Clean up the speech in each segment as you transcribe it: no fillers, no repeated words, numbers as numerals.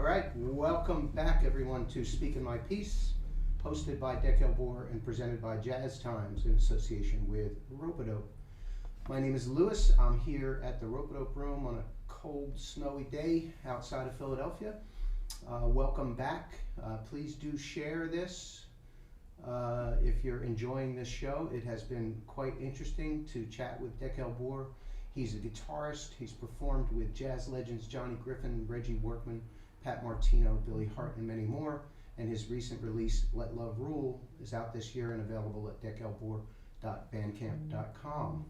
All right, welcome back everyone to Speakin My Piece, hosted by Dekel Bor and presented by Jazz Times in association with Rope-A-Dope. My name is Lewis. I'm here at the Rope-A-Dope room on a cold, snowy day outside of Philadelphia. Welcome back. Please do share this if you're enjoying this show. It has been quite interesting to chat with Dekel Bor. He's a guitarist. He's performed with jazz legends Johnny Griffin, Reggie Workman, Pat Martino, Billy Hart, and many more. And his recent release, Let Love Rule, is out this year and available at dekelbor.bandcamp.com.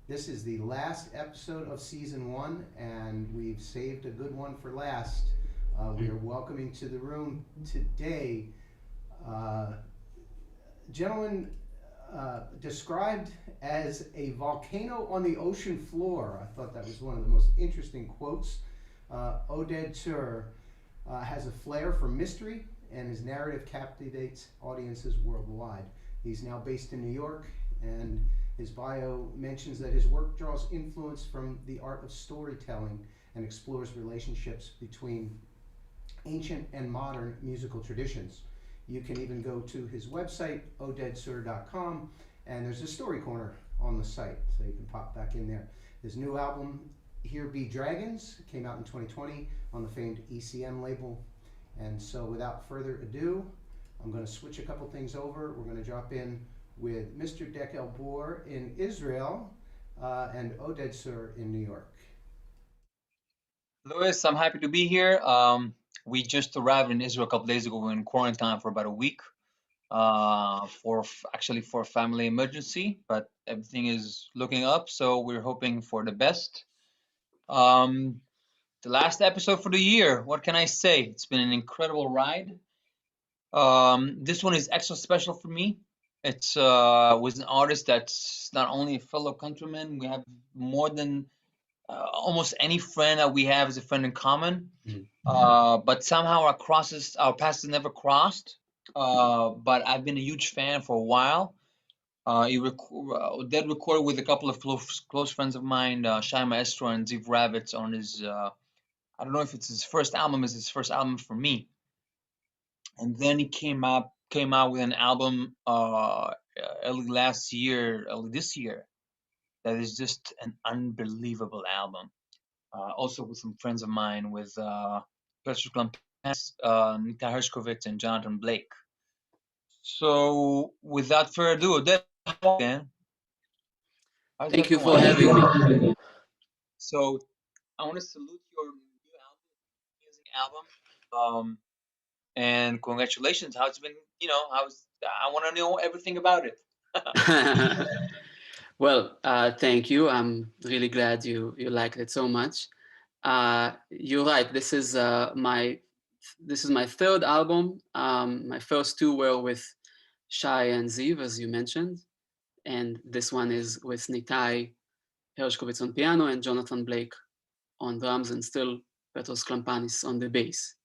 This is the last episode of season 1, and we've saved a good one for last. We are welcoming to the room today gentleman described as a volcano on the ocean floor. I thought that was one of the most interesting quotes. Oded Tzur has a flair for mystery, and his narrative captivates audiences worldwide. He's now based in New York, and his bio mentions that his work draws influence from the art of storytelling and explores relationships between ancient and modern musical traditions. You can even go to his website, odedtzur.com, and there's a story corner on the site, so you can pop back in there. His new album, Here Be Dragons, came out in 2020 on the famed ECM label. And so without further ado, I'm going to switch a couple things over. We're going to drop in with Mr. Dekel Bor in Israel and Oded Tzur in New York. Louis, I'm happy to be here. We just arrived in Israel a couple days ago. We were in quarantine for about a week for a family emergency, but everything is looking up, so we're hoping for the best. The last episode for the year, what can I say? It's been an incredible ride. This one is extra special for me. It's with an artist that's not only a fellow countryman, we have more than almost any friend that we have is a friend in common. But somehow our paths never crossed. But I've been a huge fan for a while. Oded recorded with a couple of close friends of mine, Shai Maestro and Ziv Ravitz, on his, I don't know if it's his first album, it's his first album for me. And then he came out with an album early this year, that is just an unbelievable album. Also with some friends of mine, with Patrick Lampens, Nita Hershkovitz, and Jonathan Blake. So without further ado, Oded, again. Thank you for having me. So I want to salute your new album, amazing album, and congratulations. How it's been, I want to know everything about it. Well, thank you. I'm really glad you liked it so much. You're right. This is my third album. My first two were with Shai and Ziv, as you mentioned, and this one is with Nitai Hershkovitz on piano and Jonathan Blake on drums, and still Petros Klampanis on the bass.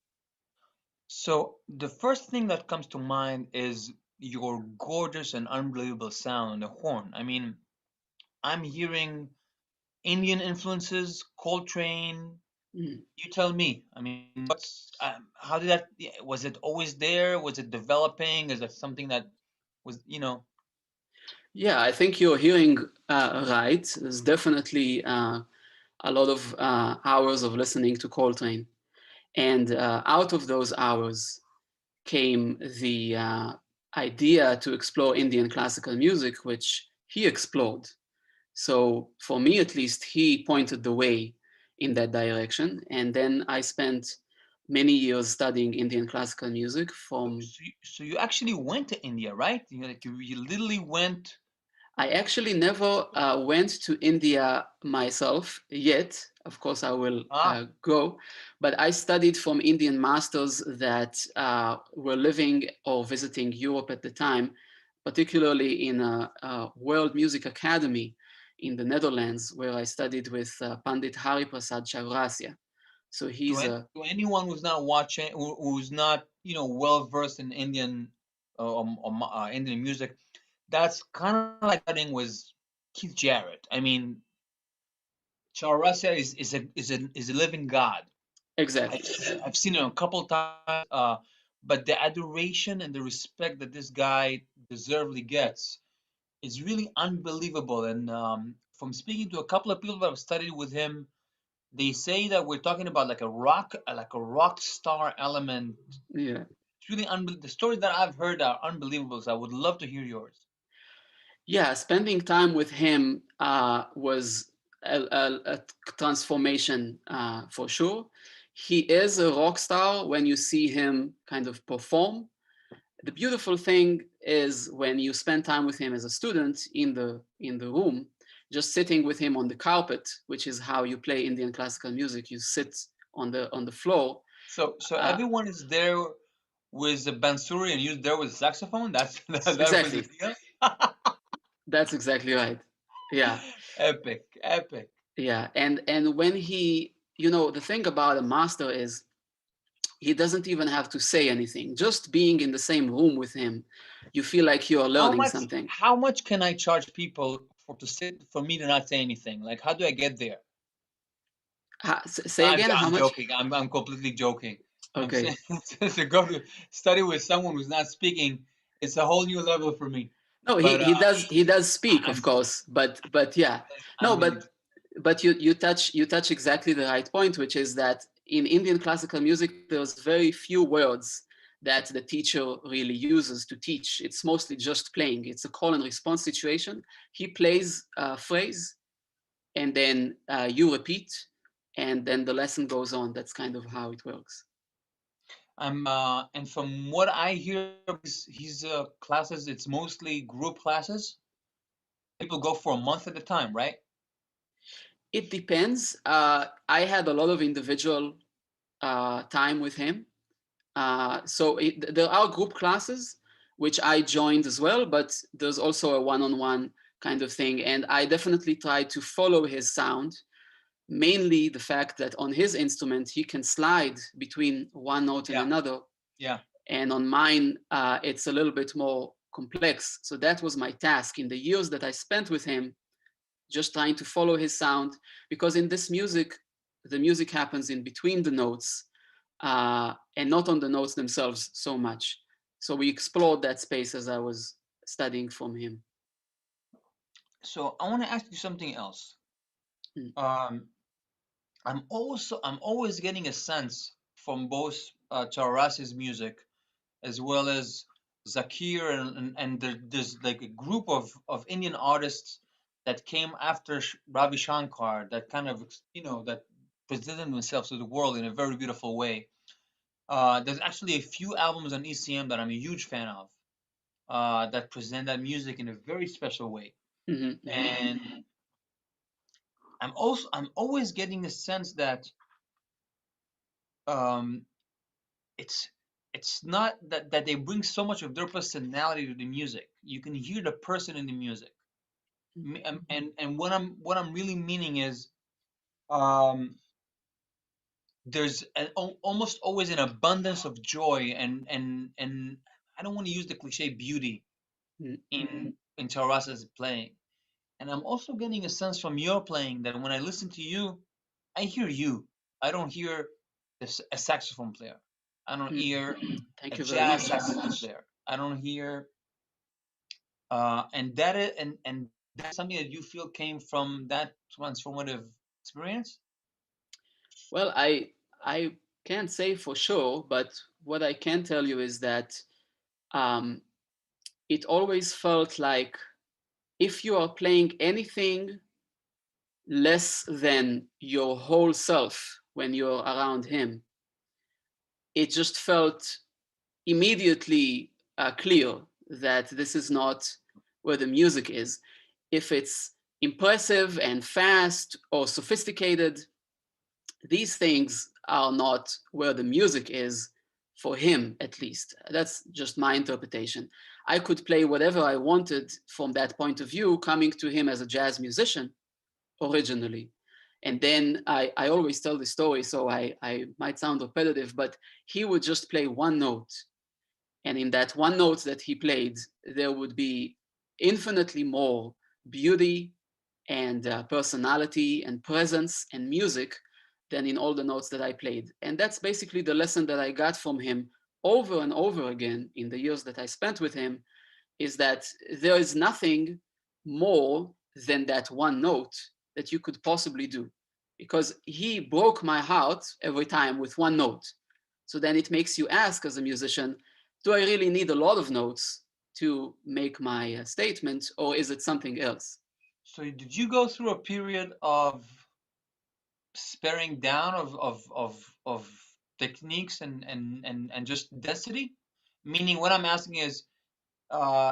So the first thing that comes to mind is your gorgeous and unbelievable sound on the horn. I mean, I'm hearing Indian influences, Coltrane. You tell me. I mean, how did that? Was it always there? Was it developing? Is that something that was, Yeah, I think you're hearing right. There's definitely a lot of hours of listening to Coltrane, and out of those hours came the idea to explore Indian classical music, which he explored. So for me, at least, he pointed the way in that direction. And then I spent many years studying Indian classical music from... So you actually went to India, right? You literally went... I actually never went to India myself yet. Of course, I will go. But I studied from Indian masters that were living or visiting Europe at the time, particularly in a World Music Academy in the Netherlands, where I studied with Pandit Hari Prasad Chaurasia. So he's to anyone who's not watching, who's not well versed in Indian Indian music, that's kind of like studying with Keith Jarrett. I mean, Chaurasia is a living god. Exactly. I've seen it a couple times, but the adoration and the respect that this guy deservedly gets is really unbelievable. And from speaking to a couple of people that have studied with him, they say that we're talking about like a rock star element. Yeah. It's really unbelievable. The stories that I've heard are unbelievable. So I would love to hear yours. Yeah, spending time with him was a transformation for sure. He is a rock star when you see him kind of perform. The beautiful thing is when you spend time with him as a student in the room, just sitting with him on the carpet, which is how you play Indian classical music. You sit on the floor. So Uh, everyone is there with the bansuri and you're there with the saxophone. That was the exactly. deal. That's exactly right. Yeah. Epic, epic. Yeah, and when he, you know, the thing about a master is he doesn't even have to say anything. Just being in the same room with him, you feel like you are How learning much something. how much can I charge people for me to not say anything? Like how do I get there? Say again, how I'm much? joking. I'm completely joking. I'm Okay. saying to go to study with someone who's not speaking, it's a whole new level for me. No, But he does speak, of I'm course, but yeah. No, I'm really but you touch exactly the right point, which is that in Indian classical music, there's very few words that the teacher really uses to teach. It's mostly just playing. It's a call and response situation. He plays a phrase, and then you repeat, and then the lesson goes on. That's kind of how it works. I'm and from what I hear of his classes, it's mostly group classes. People go for a month at a time, right? It depends. I had a lot of individual time with him. There are group classes, which I joined as well, but there's also a one-on-one kind of thing. And I definitely try to follow his sound, mainly the fact that on his instrument, he can slide between one note and Yeah, another. yeah. And on mine, it's a little bit more complex. So that was my task in the years that I spent with him, just trying to follow his sound, because in this music, the music happens in between the notes and not on the notes themselves so much. So we explored that space as I was studying from him. So I want to ask you something else. Mm. Um, I'm always getting a sense from both Charas's music as well as Zakir and there's like a group of Indian artists that came after Ravi Shankar that kind of that presented themselves to the world in a very beautiful way. There's actually a few albums on ECM that I'm a huge fan of that present that music in a very special way. Mhm, mhm, And I'm always getting the sense that um, it's it's not that they bring so much of their personality to the music. You can hear the person in the music. And what I'm really meaning is um, there's almost always an abundance of joy and I don't want to use the cliche beauty mhm, in Tarasa's playing. And I'm also getting a sense from your playing that when I listen to you, I hear you. I don't hear a saxophone player. I don't mhm. hear a Thank you very jazz much. saxophone player. I don't hear and that's something that you feel came from that transformative experience. Well, I can't say for sure, but what I can tell you is that um, it always felt like if you are playing anything less than your whole self when you're around him, it just felt immediately clear that this is not where the music is. If it's impressive and fast or sophisticated, these things are not where the music is for him, at least. That's just my interpretation. I could play whatever I wanted from that point of view, coming to him as a jazz musician originally. And then I always tell the story, so I might sound repetitive, but he would just play one note. And in that one note that he played, there would be infinitely more beauty and personality and presence and music than in all the notes that I played. And that's basically the lesson that I got from him over and over again in the years that I spent with him, is that there is nothing more than that one note that you could possibly do, because he broke my heart every time with one note. So then it makes you ask as a musician, do I really need a lot of notes to make my statement, or is it something else? So did you go through a period of sparing down of techniques and just density? Meaning, what I'm asking is,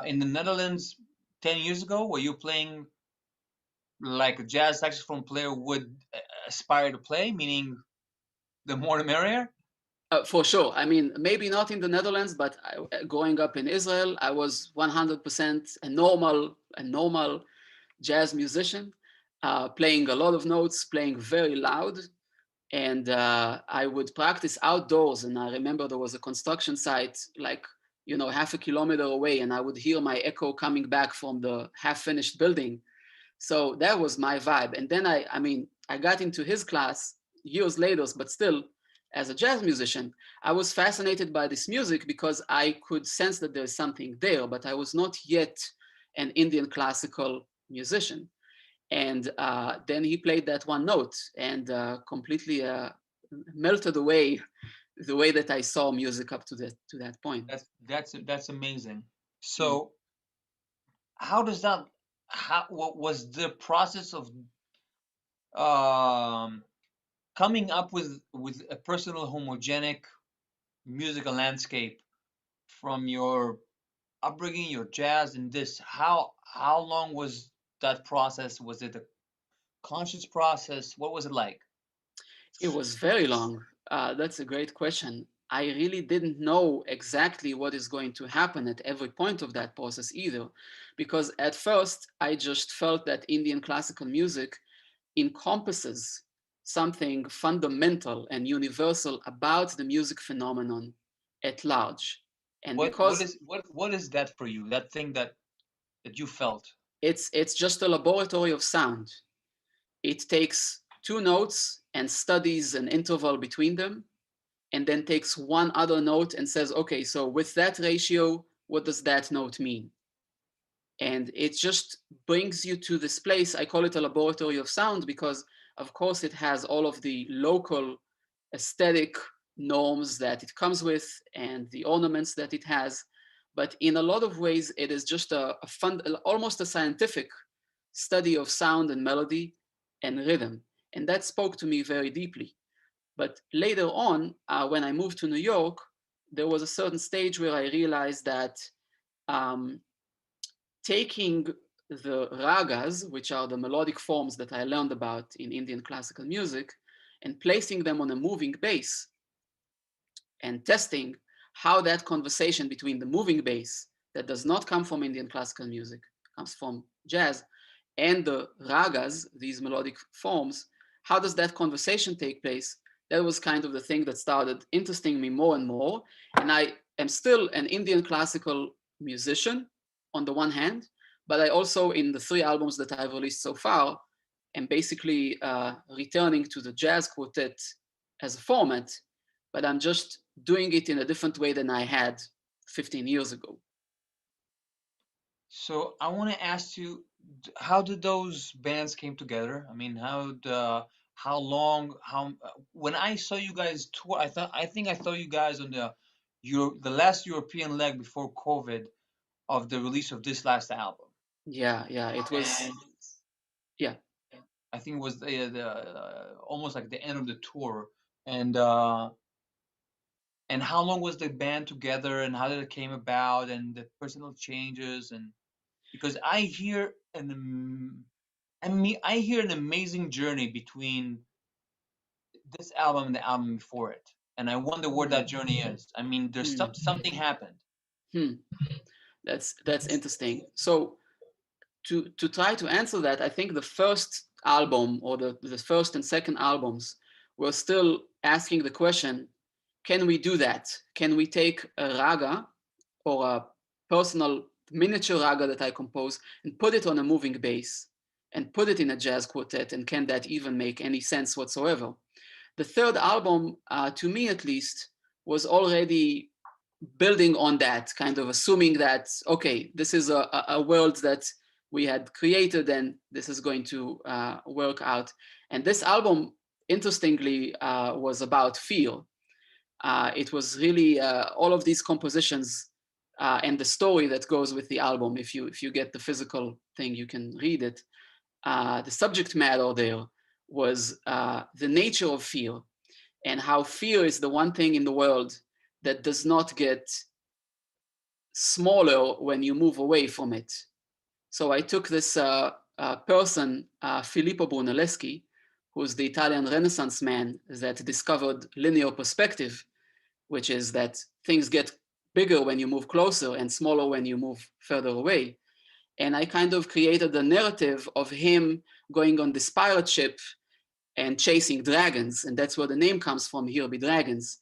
in the Netherlands 10 years ago, were you playing like a jazz saxophone player would aspire to play, meaning the more the merrier? For sure. I mean, maybe not in the Netherlands, but growing up in Israel, I was 100% a normal jazz musician, playing a lot of notes, playing very loud. And I would practice outdoors. And I remember there was a construction site like, half a kilometer away, and I would hear my echo coming back from the half-finished building. So that was my vibe. And then I got into his class years later, but still, as a jazz musician, I was fascinated by this music because I could sense that there's something there, but I was not yet an Indian classical musician. And then he played that one note and completely melted away the way that I saw music up to that point. That's amazing. Mm. So how does that what was the process of um coming up with a personal homogenic musical landscape from your upbringing, your jazz, and this? How long was that process? Was it a conscious process? What was it like? It was very long. That's a great question. I really didn't know exactly what is going to happen at every point of that process either, because at first I just felt that Indian classical music encompasses something fundamental and universal about the music phenomenon at large. And because What is that for you? That thing that you felt? it's just a laboratory of sound. It takes two notes and studies an interval between them, and then takes one other note and says, okay, so with that ratio, what does that note mean? And it just brings you to this place. I call it a laboratory of sound because, of course, it has all of the local aesthetic norms that it comes with and the ornaments that it has. But in a lot of ways, it is just a fun, almost a scientific study of sound and melody and rhythm. And that spoke to me very deeply. But later on, when I moved to New York, there was a certain stage where I realized that um, taking the ragas, which are the melodic forms that I learned about in Indian classical music, and placing them on a moving bass and testing how that conversation between the moving bass that does not come from Indian classical music, comes from jazz, and the ragas, these melodic forms, how does that conversation take place? That was kind of the thing that started interesting me more and more. And I am still an Indian classical musician on the one hand, but I also, in the 3 albums that I've released so far, am basically returning to the jazz quartet as a format, but I'm just doing it in a different way than I had 15 years ago. So I want to ask you, how did those bands came together? I mean, how long, when I saw you guys tour, I think I saw you guys on the last European leg before COVID of the release of this last album. Yeah, it was, And yeah. I think it was the almost like the end of the tour. And and how long was the band together, and how did it came about, and the personal changes, and because I hear an amazing journey between this album and the album before it, and I wonder where that journey is. I mean, there's Hmm. something happened. Hmm. That's interesting. So to try to answer that, I think the first album or the first and second albums were still asking the question, can we do that? Can we take a raga or a personal miniature raga that I compose and put it on a moving bass and put it in a jazz quartet? And can that even make any sense whatsoever? The third album, to me at least, was already building on that, kind of assuming that, okay, this is a world that we had created and this is going to work out. And this album, interestingly, was about feel. It was really all of these compositions and the story that goes with the album. If you get the physical thing, you can read it. The subject matter there was the nature of fear, and how fear is the one thing in the world that does not get smaller when you move away from it. So I took this person, Filippo Brunelleschi, who's the Italian Renaissance man that discovered linear perspective, which is that things get bigger when you move closer and smaller when you move further away. And I kind of created the narrative of him going on this pirate ship and chasing dragons. And that's where the name comes from, Here Be Dragons.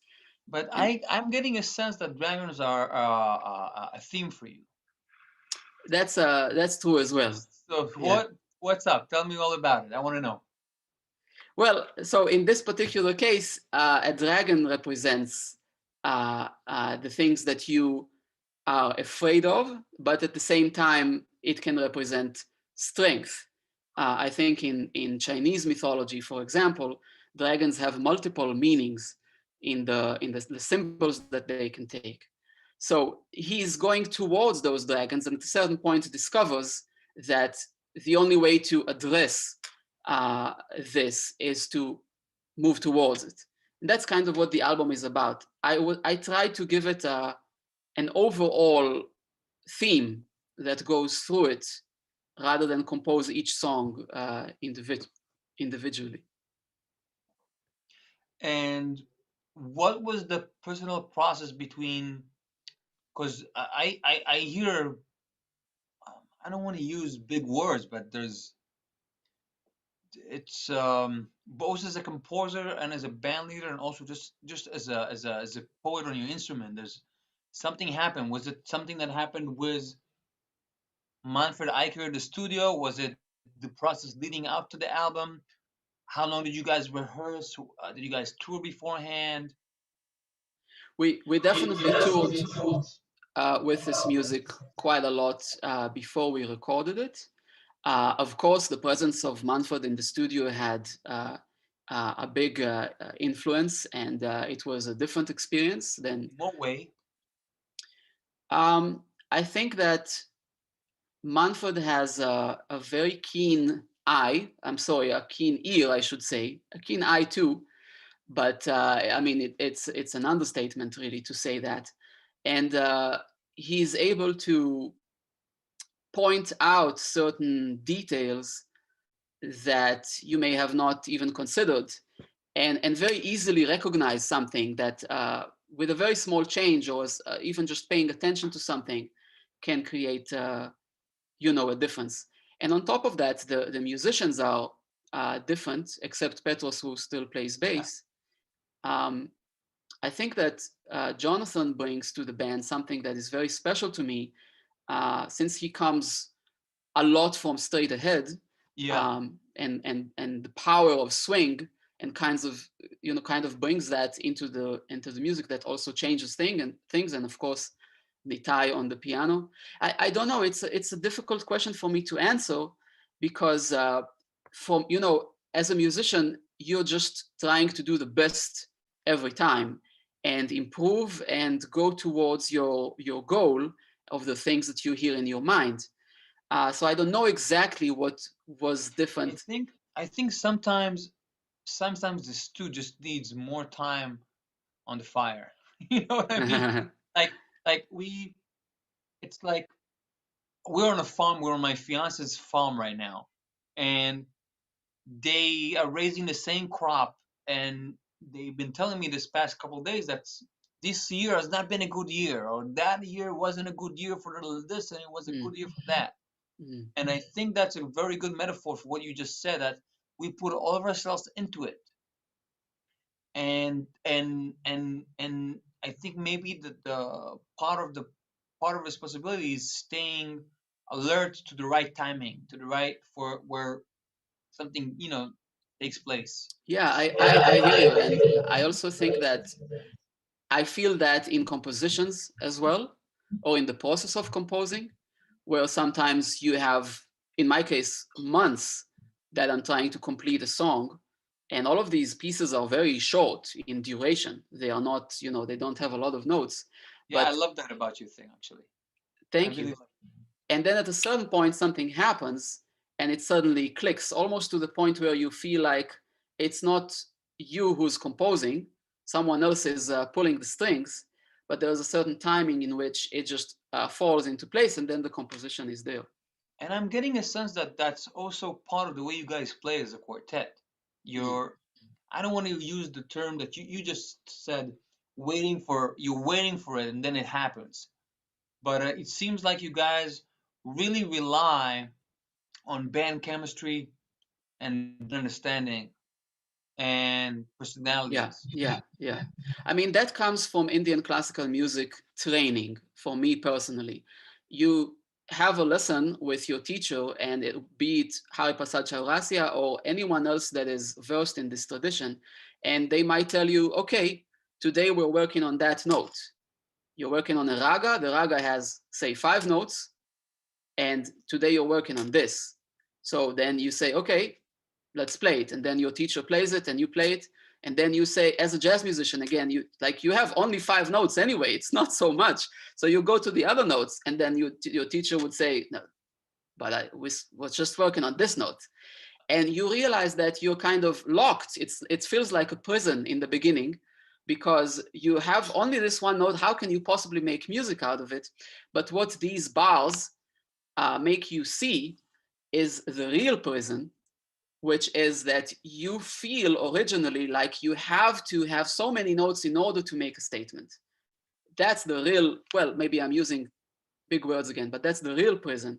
But I'm getting a sense that dragons are a theme for you. That's true as well. So Yeah. what's up? Tell me all about it. I want to know. Well, so in this particular case, a dragon represents the things that you are afraid of, but at the same time, it can represent strength. I think in Chinese mythology, for example, dragons have multiple meanings in the symbols that they can take. So he's going towards those dragons, and at a certain point discovers that the only way to address this is to move towards it. And that's kind of what the album is about. I try to give it an overall theme that goes through it, rather than compose each song individually. And what was the personal process between? Because I hear, I don't want to use big words, but it's both as a composer and as a band leader, and also just as a poet on your instrument. There's something happened. Was it something that happened with Manfred Eicher in the studio? Was it the process leading up to the album? How long did you guys rehearse? Did you guys tour beforehand? We definitely toured with this music quite a lot before we recorded it. Of course, the presence of Manfred in the studio had a big influence, and it was a different experience than. What way? I think that Manfred has a very keen eye. I'm sorry, a keen ear, I should say, a keen eye too. But I mean, it's an understatement really to say that. And he's able to point out certain details that you may have not even considered, and very easily recognize something that with a very small change, or even just paying attention to something, can create a difference. And on top of that, the musicians are different, except Petros, who still plays bass. I think that Jonathan brings to the band something that is very special to me, since he comes a lot from straight ahead, Yeah. And the power of swing, and kind of brings that into the music, that also changes things, and of course the tie on the piano. I don't know. It's a difficult question for me to answer, because as a musician, you're just trying to do the best every time, and improve and go towards your goal of the things that you hear in your mind. So I don't know exactly what was different. I think sometimes the stew just needs more time on the fire. You know what I mean? like it's like we're on a farm. We're on my fiance's farm right now, and they are raising the same crop, and they've been telling me this past couple of days that this year has not been a good year, or that year wasn't a good year for this, and it was a good year for that. And I think that's a very good metaphor for what you just said, that we put all of ourselves into it. And I think maybe the part of responsibility is staying alert to the right timing, to the right for where something, takes place. Yeah, I hear you. And I also think that I feel that in compositions as well, or in the process of composing, where sometimes you have, in my case, months that I'm trying to complete a song. And all of these pieces are very short in duration. They are not, they don't have a lot of notes. Yeah, I But love that about your thing, actually. I thank really you. love it. And then at a certain point, something happens and it suddenly clicks almost to the point where you feel like it's not you who's composing, someone else is pulling the strings, but there's a certain timing in which it just falls into place and then the composition is there. And I'm getting a sense that that's also part of the way you guys play as a quartet. Mm. You're, I don't want to use the term that you just said, you're waiting for it and then it happens. But it seems like you guys really rely on band chemistry and understanding and Yeah, personalities. yeah, yeah. I mean, that comes from Indian classical music training for me personally. You have a lesson with your teacher, and be it Hari Prasad Chaurasia or anyone else that is versed in this tradition, and they might tell you, okay, today we're working on that note. You're working on a raga, the raga has, say, 5 notes, and today you're working on this. So then you say, okay, let's play it. And then your teacher plays it and you play it. And then you say, as a jazz musician, again, you have only 5 notes anyway. It's not so much. So you go to the other notes, and then your teacher would say, no, but I was just working on this note. And you realize that you're kind of locked. It feels like a prison in the beginning because you have only this one note. How can you possibly make music out of it? But what these bars make you see is the real prison, which is that you feel originally like you have to have so many notes in order to make a statement. That's the real, well, maybe I'm using big words again, but that's the real prison.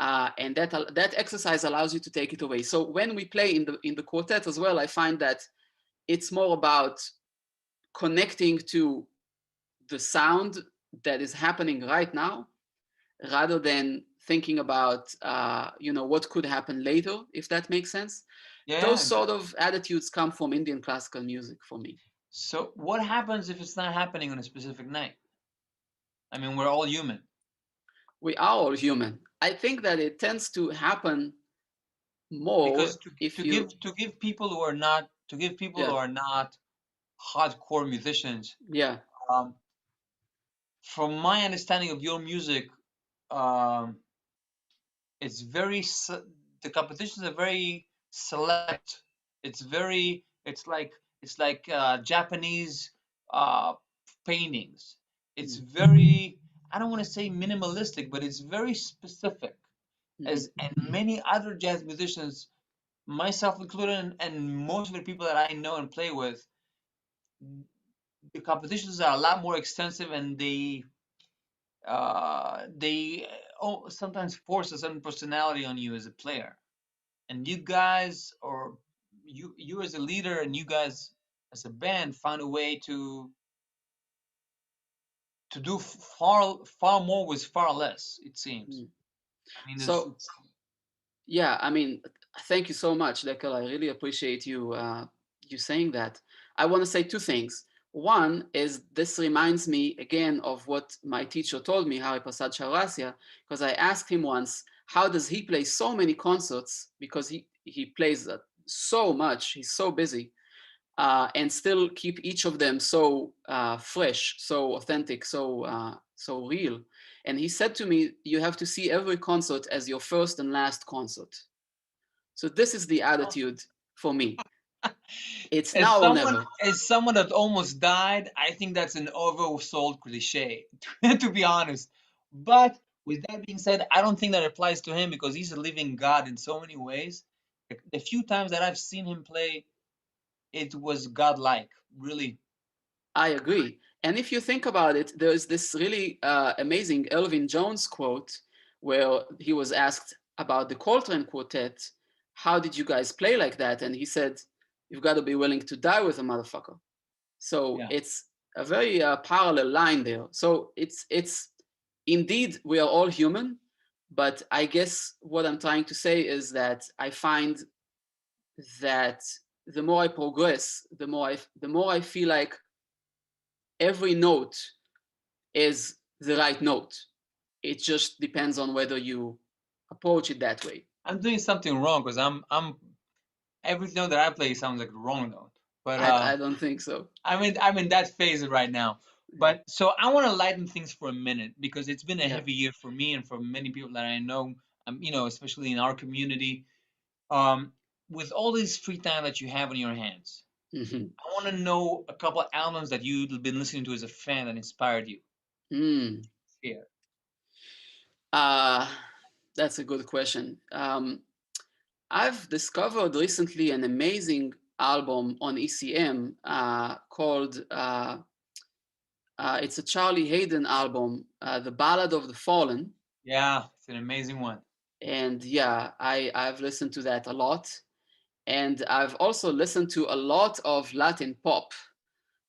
And that exercise allows you to take it away. So when we play in the quartet as well, I find that it's more about connecting to the sound that is happening right now, rather than thinking about what could happen later, if that makes sense. Those Yeah, it sort does. of attitudes come from Indian classical music for me. So what happens if it's not happening on a specific night? I mean, we're all human. We are all human. I think that it tends to happen more Because if you, to give people who are not to give people yeah, who are not hardcore musicians, yeah, um, from my understanding of your music, um, it's the competitions are very select. It's like Japanese uh, paintings. It's mm, very, I don't want to say minimalistic, but it's very specific. mhm, As and many other jazz musicians, myself included, and most of the people that I know and play with, the competitions are a lot more extensive, and they sometimes force a certain personality on you as a player. And you guys, or you as a leader, and you guys as a band, found a way to do far more with far less. It seems. mm. I mean, there's So yeah, I mean, thank you so much, Dekel. I really appreciate you saying that. I want to say 2 things. One is this reminds me again of what my teacher told me, Hari Prasad Chaurasia, because I asked him once, how does he play so many concerts? Because he plays so much, he's so busy, and still keep each of them so fresh, so authentic, so real. And he said to me, you have to see every concert as your first and last concert. So this is the attitude for me. It's now or never. as someone that almost died, I think that's an oversold cliche, to be honest. But with that being said, I don't think that applies to him because he's a living God in so many ways. The few times that I've seen him play, it was godlike, really. I agree. And if you think about it, there's this really amazing Elvin Jones quote where he was asked about the Coltrane Quartet, how did you guys play like that? And he said, you've got to be willing to die with a motherfucker. So Yeah. it's a very parallel line there. So it's indeed we are all human, but I guess what I'm trying to say is that I find that the more I progress, the more I feel like every note is the right note. It just depends on whether you approach it that way. I'm doing something wrong because I'm every note that I play sounds like the wrong note. But I don't think so. I'm in that phase right now. Yeah. But so I want to lighten things for a minute because it's been a Yeah. heavy year for me and for many people that I know. Especially in our community. With all this free time that you have on your hands, Mhm. I want to know a couple of albums that you've been listening to as a fan that inspired you. Mm. Yeah. Uh, that's a good question. I've discovered recently an amazing album on ECM called it's a Charlie Hayden album, The Ballad of the Fallen. Yeah, it's an amazing one. And yeah, I've listened to that a lot. And I've also listened to a lot of Latin pop,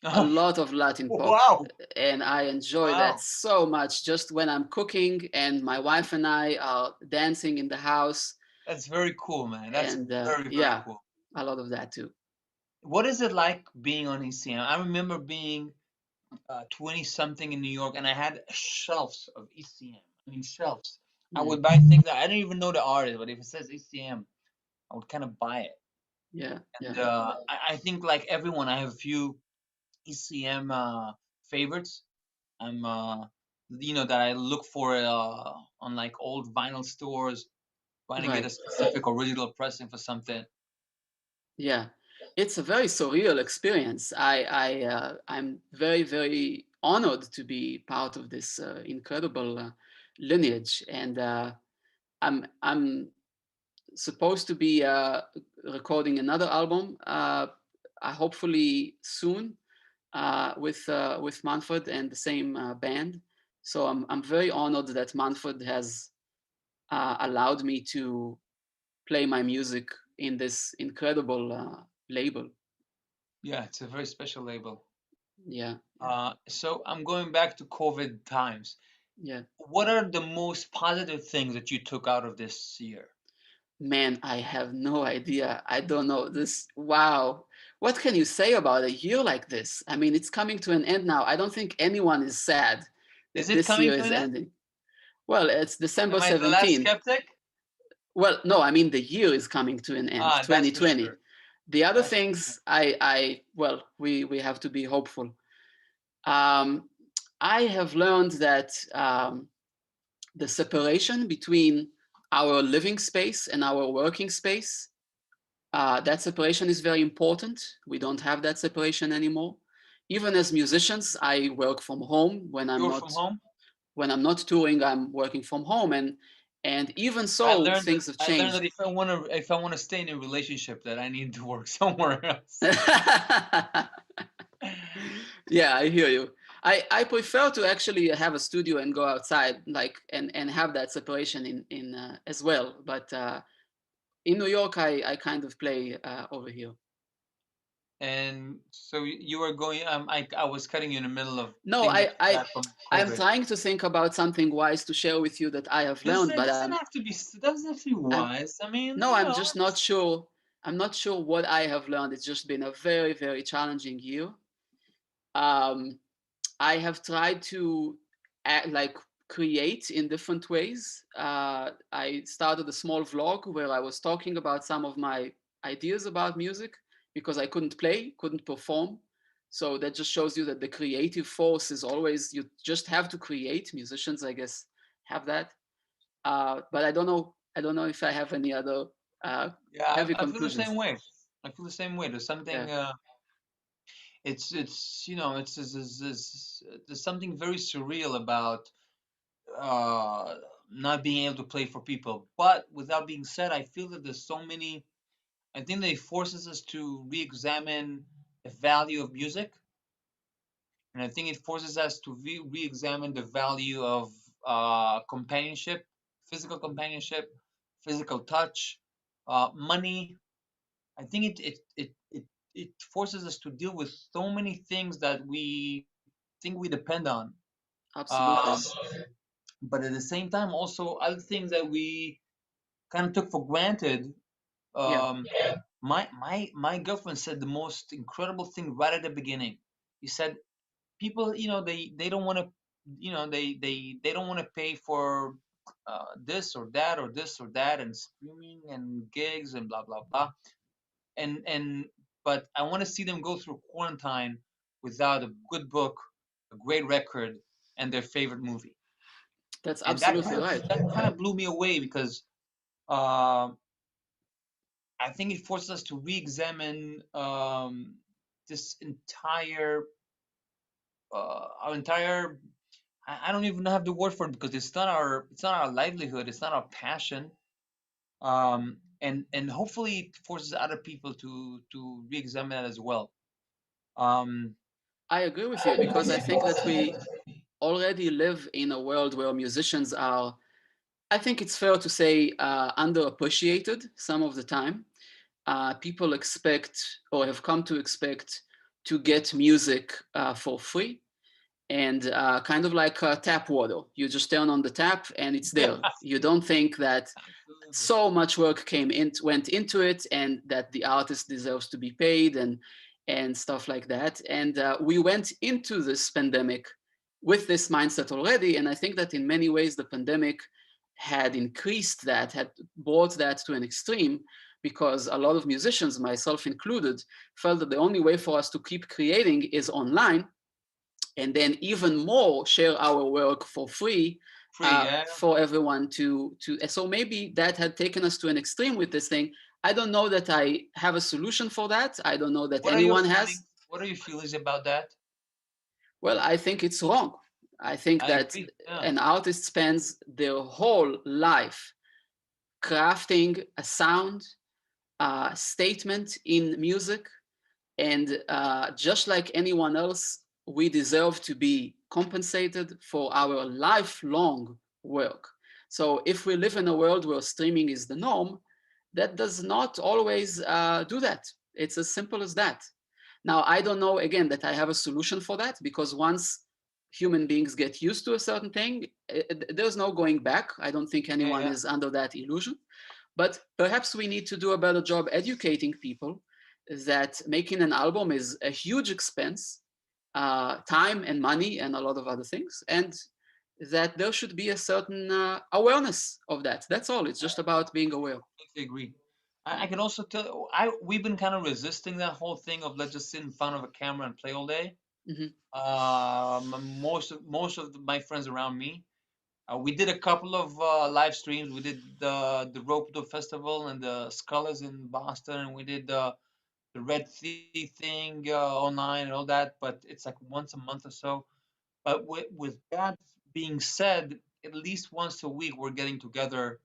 a lot of Latin pop. Wow. And I enjoy that Wow. so much just when I'm cooking and my wife and I are dancing in the house. That's very cool, man. That's And very, very yeah, cool. a lot of that too. What is it like being on ECM? I remember being 20 something in New York and I had shelves of ECM. I mean, shelves. I Mm, would buy things that I didn't even know the artist, but if it says ECM, I would kind of buy it. yeah, yeah, And I think, like everyone, I have a few ECM favorites. I'm, that I look for on like old vinyl stores, trying to get a right. specific original pressing for something. Yeah, it's a very surreal experience. I'm very, very honored to be part of this incredible lineage, and I'm supposed to be recording another album, hopefully soon, with Manfred and the same band. So I'm very honored that Manfred has allowed me to play my music in this incredible label. Yeah, it's a very special label. Yeah, yeah, So I'm going back to COVID times. yeah. What are the most positive things that you took out of this year? Man, I have no idea. I don't know this. Wow. What can you say about a year like this? I mean, it's coming to an end now. I don't think anyone is sad Is that it this year coming to is an end? ending. Well, it's December Am I the last 17. skeptic? Well, no, I mean the year is coming to an end, That's for 2020. sure. The other That's for sure. things, well, we have to be hopeful. Um, I have learned that the separation between our living space and our working space, that separation is very important. We don't have that separation anymore. Even as musicians, I work from home You're from home? when I'm not touring. I'm working from home, and even I so, learned that things have I learned changed. that if I want to stay in a relationship that I need to work somewhere else. Yeah, I hear you. I prefer to actually have a studio and go outside, like and have that separation in as well. But in New York, I kind of play over here. And so you were going I was cutting you in the middle of No, things that you got from I'm COVID. trying to think about something wise to share with you that I have learned, It but doesn't have to be I'm wise. I mean, no, I'm just not sure. I'm not sure what I have learned. It's just been a very, very challenging year. Um, I have tried to like create in different ways. I started a small vlog where I was talking about some of my ideas about music because I couldn't play, couldn't perform. So that just shows you that the creative force is always, you just have to create. Musicians, I guess, have that. But I don't know. I don't know if I have any other yeah, heavy I feel the conclusions. same way. I feel the same way. There's Yeah, something there's something very surreal about uh not being able to play for people. But without being said, I feel that there's so many I think that it forces us to re-examine the value of music, and I think it forces us to re-examine the value of companionship, companionship, physical touch, money. I think it forces us to deal with so many things that we think we depend on, uh, absolutely. but at the same time, also other things that we kind of took for granted. Yeah, Um, my girlfriend said the most incredible thing right at the beginning. He said people, they don't want to, they don't want to pay for this or that or this or that and streaming and gigs and blah blah blah. And but I want to see them go through quarantine without a good book, a great record, and their favorite movie. That's And that absolutely right. blew me away because uh, I think it forces us to re-examine this entire our entire. I don't even have the word for it because it's not our livelihood, it's not our passion. And hopefully it forces other people to re-examine that as well. Um, I agree with you because I think that we already live in a world where musicians are, I think it's fair to say, underappreciated some of the time. People expect or have come to expect to get music for free and kind of like tap water. You just turn on the tap and it's there. You don't think that absolutely. so much work went into it and that the artist deserves to be paid and stuff like that. And we went into this pandemic with this mindset already. And I think that in many ways the pandemic had increased that, had brought that to an extreme, because a lot of musicians, myself included, felt that the only way for us to keep creating is online, and then even more share our work for free Free, yeah. for everyone to. So maybe that had taken us to an extreme with this thing. I don't know that I have a solution for that. I don't know that What are your anyone has. feelings? What are your feelings about that? Well, I think it's wrong. I think I that agree. Yeah. an artist spends their whole life crafting a sound, statement in music, and just like anyone else, we deserve to be compensated for our lifelong work. So if we live in a world where streaming is the norm, that does not always do that. It's as simple as that. Now, I don't know, again, that I have a solution for that, because once human beings get used to a certain thing, there's no going back. I don't think Yeah, anyone yeah. is under that illusion. But perhaps we need to do a better job educating people that making an album is a huge expense, time and money, and a lot of other things, and that there should be a certain awareness of that. That's all. It's just about being aware. Completely agree. I can also tell we've been kind of resisting that whole thing of let's just sit in front of a camera and play all day. Mhm. Most of my friends around me, we did a couple of live streams. We did the Rope Festival and the Scholars in Boston, and we did the Red Sea thing online and all that. But it's like once a month or so. But with that being said, at least once a week we're getting together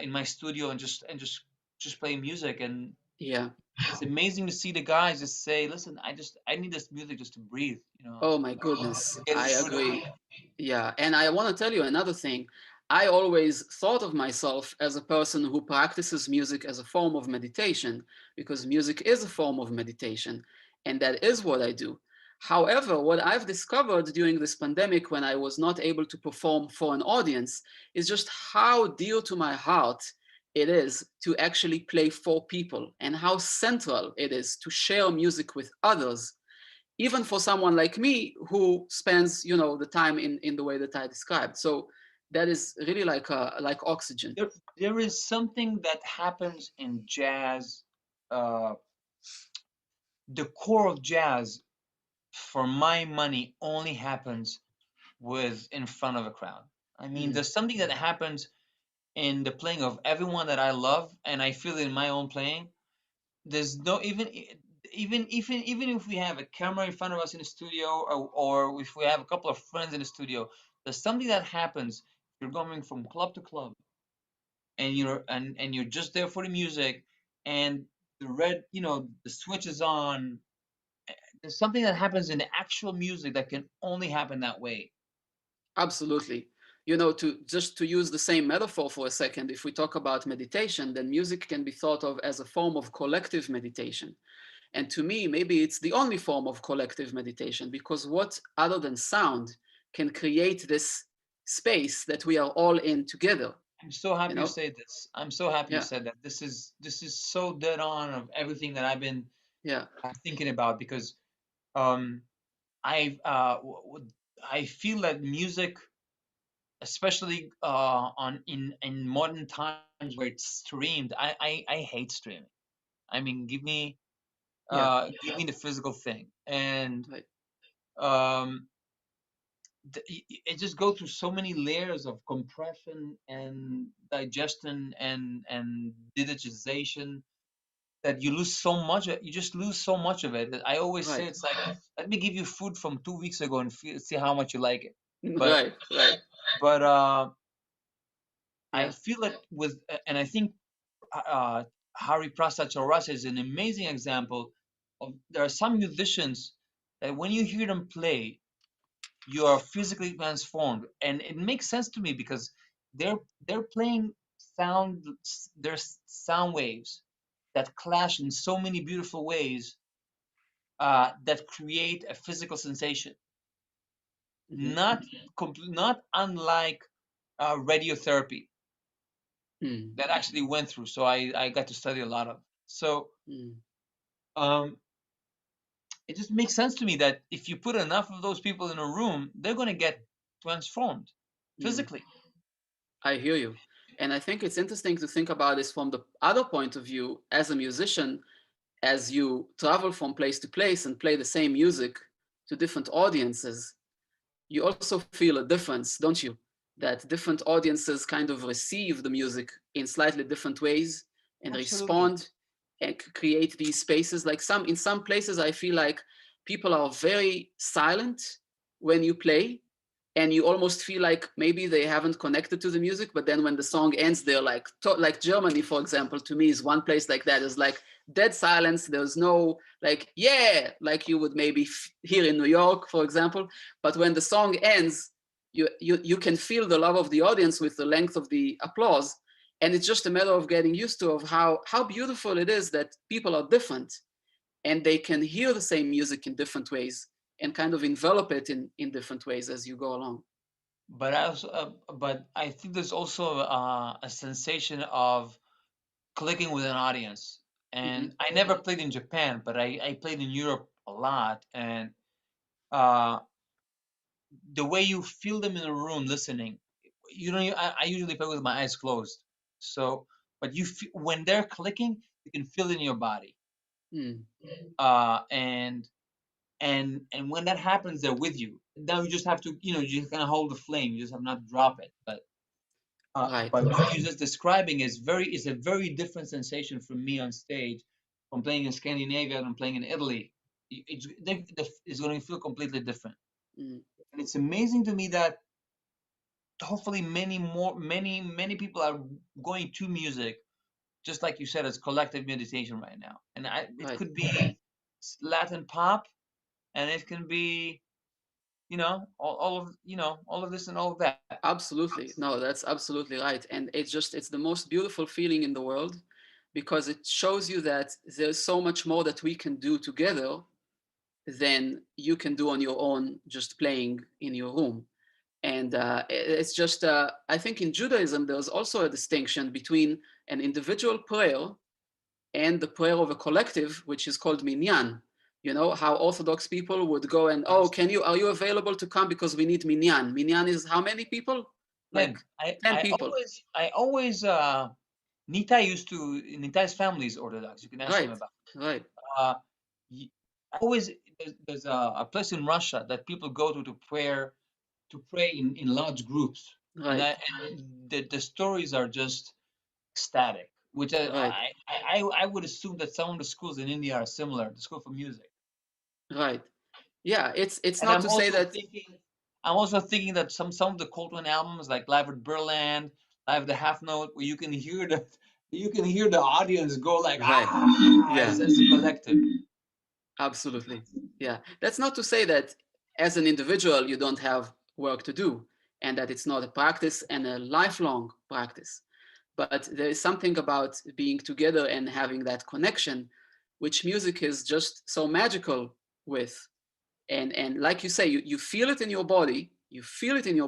in my studio and just play music. And Yeah. it's amazing to see the guys just say, "Listen, I need this music just to breathe." Oh my goodness. Get I through the agree. week. Yeah. And I want to tell you another thing. I always thought of myself as a person who practices music as a form of meditation, because music is a form of meditation. And that is what I do. However, what I've discovered during this pandemic when I was not able to perform for an audience is just how dear to my heart it is to actually play for people, and how central it is to share music with others, even for someone like me who spends, the time in the way that I described. So that is really like oxygen. There is something that happens in jazz. Uh, the core of jazz, for my money, only happens with in front of a crowd. I mean, Mm, there's something that happens in the playing of everyone that I love, and I feel it in my own playing. There's no even if we have a camera in front of us in the studio, or if we have a couple of friends in the studio, there's something that happens. You're going from club to club, and you're just there for the music, and the switch is on. There's something that happens in the actual music that can only happen that way. absolutely. To use the same metaphor for a second, if we talk about meditation, then music can be thought of as a form of collective meditation. And to me, maybe it's the only form of collective meditation, because what other than sound can create this space that we are all in together? I'm so you happy you know? say this. I'm so happy you Yeah, said that. This is so dead on of everything that I've been yeah, thinking about because um I I feel that music, especially on in modern times where it's streamed, I hate streaming. I mean, yeah, give me the physical thing, and right. um it just goes through so many layers of compression and digestion and digitization that you lose so much. You just lose so much of it. I always say Right. it's like, let me give you food from 2 weeks ago and see how much you like it. But Right, right. but I Yeah. feel that with and I think uh, Hari Prasad Chaurasi is an amazing example of there are some musicians that when you hear them play, you are physically transformed, and it makes sense to me because they're they're playing sound there's sound waves that clash in so many beautiful ways that create a physical sensation, Hmm. not unlike radiotherapy Mm, that actually went through. So I got to study a lot of. So mm, um, it just makes sense to me that if you put enough of those people in a room, they're going to get transformed mm. physically. I hear you. And I think it's interesting to think about this from the other point of view as a musician, as you travel from place to place and play the same music to different audiences, you also feel a difference, don't you? That different audiences kind of receive the music in slightly different ways and Absolutely. respond and create these spaces. Like in some places, I feel like people are very silent when you play, and you almost feel like maybe they haven't connected to the music. But then when the song ends, they're like Germany, for example, to me is one place like that. Is like dead silence. There's no like yeah, like you would maybe hear in New York, for example. But when the song ends, you can feel the love of the audience with the length of the applause, and it's just a matter of getting used to of how beautiful it is that people are different and they can hear the same music in different ways and kind of envelop it in different ways as you go along. But I think there's also a sensation of clicking with an audience. Hmm. And I never played in Japan, but I played in Europe a lot. And uh, the way you feel them in a room listening, you don't. I usually play with my eyes closed. So, but when they're clicking, you can feel it in your body. Mm, And and when that happens, they're with you. Now you just have to, you just kind of hold the flame. You just have not to drop it. right, But what you're just describing is a very different sensation for me on stage from playing in Scandinavia and playing in Italy. It's going to feel completely different. mm, And it's amazing to me that hopefully many people are going to music, just like you said, as collective meditation right now. And it right. could be Latin pop, and it can be, all of this and all of that. Absolutely. No, that's absolutely right. And it's the most beautiful feeling in the world because it shows you that there's so much more that we can do together than you can do on your own, just playing in your room. And it's just, I think in Judaism, there's also a distinction between an individual prayer and the prayer of a collective, which is called minyan. You know how Orthodox people would go and, oh, are you available to come because we need minyan? Minyan is how many people? Like Again, I 10 I people. always Nitai's family is Orthodox. You can ask him Right, about. right, Uh, y- I always there's a place in Russia that people go to pray in large groups, and right, the stories are just ecstatic. Which right, I would assume that some of the schools in India are similar. The school for music, right. Yeah, it's and not to say that. I'm also thinking that some of the Coltrane albums, like Live at Berland, Live at the Half Note, where you can hear the audience go like Right. as Yeah, a collective. absolutely. Yeah. That's not to say that as an individual you don't have work to do and that it's not a practice and a lifelong practice. But there is something about being together and having that connection, which music is just so magical with. And like you say, you feel it in your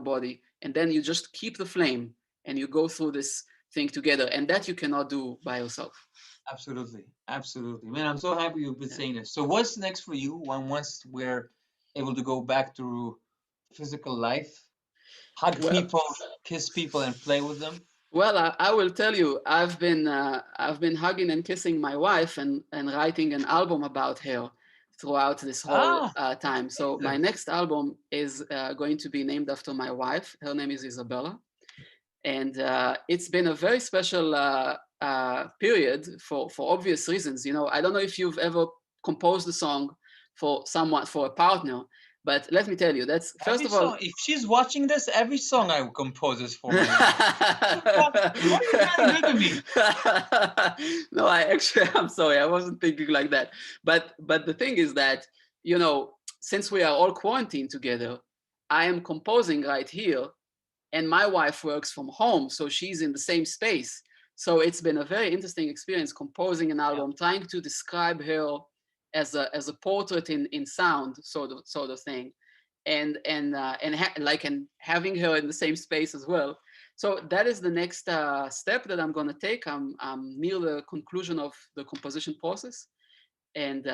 body, and then you just keep the flame and you go through this thing together, and that you cannot do by yourself. Absolutely, absolutely, man. I'm so happy you've been Yeah. saying this. So, what's next for you once we're able to go back to physical life, hug Well, people, kiss people, and play with them? well, I will tell you, I've been hugging and kissing my wife and writing an album about her throughout this whole Ah, that's time. So my amazing. next album is going to be named after my wife. Her name is Isabella, and it's been a very special period for obvious reasons. You know, I don't know if you've ever composed a song for someone, for a partner, but let me tell you, that's first Every of all. song, if she's watching this, every song I compose is for my wife. What are you trying to do to me? No, I'm sorry, I wasn't thinking like that. But the thing is that, you know, since we are all quarantined together, I am composing right here, and my wife works from home, so she's in the same space. So it's been a very interesting experience composing an Yeah, album, trying to describe her as a portrait in sound, sort of thing, and having her in the same space as well. So that is the next step that I'm going to take. I'm near the conclusion of the composition process, and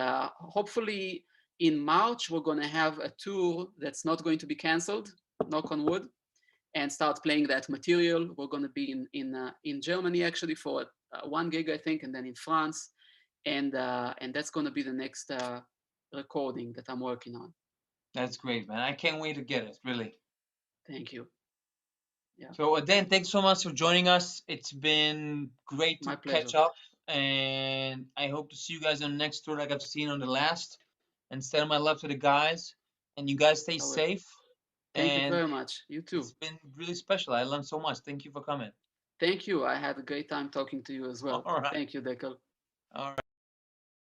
hopefully in March we're going to have a tour that's not going to be canceled, knock on wood, and start playing that material. We're going to be in Germany actually for one gig, I think, and then in France, and that's going to be the next recording that I'm working on. that's great, man. I can't wait to get it, really. Thank you. Yeah, So, Dan, thanks so much for joining us. It's been great my to pleasure. catch up, and I hope to see you guys on the next tour like I've seen on the last. And send my love to the guys, and you guys stay I will. safe. Thank you And very much. You it's too. been really special. I learned so much. Thank you for coming. Thank you. I had a great time talking to you as well. All right. Thank you, Dekel. All right.